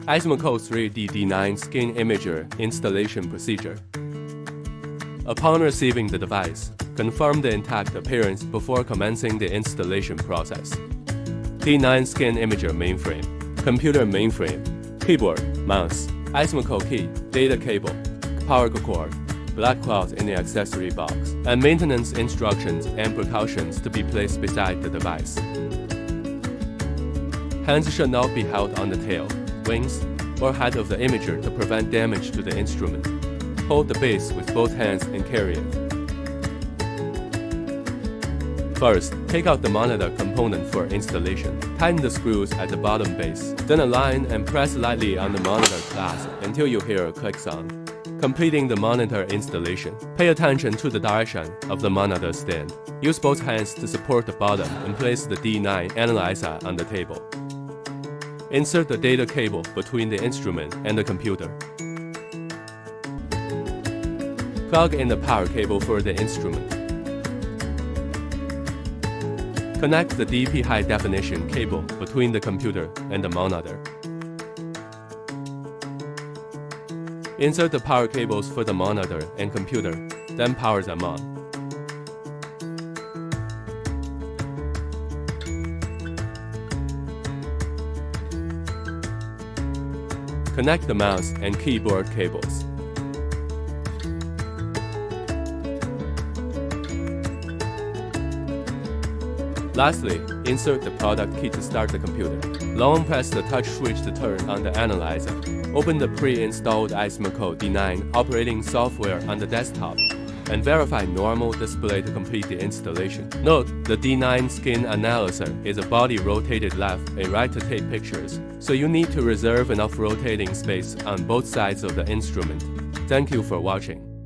Ismaco 3D D9 Skin Imager Installation Procedure. Upon receiving the device, confirm the intact appearance before commencing the installation process. D9 Skin Imager Mainframe, Computer Mainframe, Keyboard, Mouse, Ismaco Key, Data Cable, Power Cord, Black cloth in the accessory box, and maintenance instructions and precautions to be placed beside the device. Hands should not be held on the tail, wings, or head of the imager to prevent damage to the instrument. Hold the base with both hands and carry it. First, take out the monitor component for installation. Tighten the screws at the bottom base, then align and press lightly on the monitor clasp until you hear a click sound. Completing the monitor installation, pay attention to the direction of the monitor stand. Use both hands to support the bottom and place the D9 analyzer on the table. Insert the data cable between the instrument and the computer. Plug in the power cable for the instrument. Connect the DP high-definition cable between the computer and the monitor. Insert the power cables for the monitor and computer, then power them on. Connect the mouse and keyboard cables. Lastly, insert the product key to start the computer. Long press the touch switch to turn on the analyzer. Open the pre-installed Ismaco D9 operating software on the desktop and verify normal display to complete the installation. Note, the D9 skin analyzer is a body rotated left and right to take pictures, so you need to reserve enough rotating space on both sides of the instrument. Thank you for watching.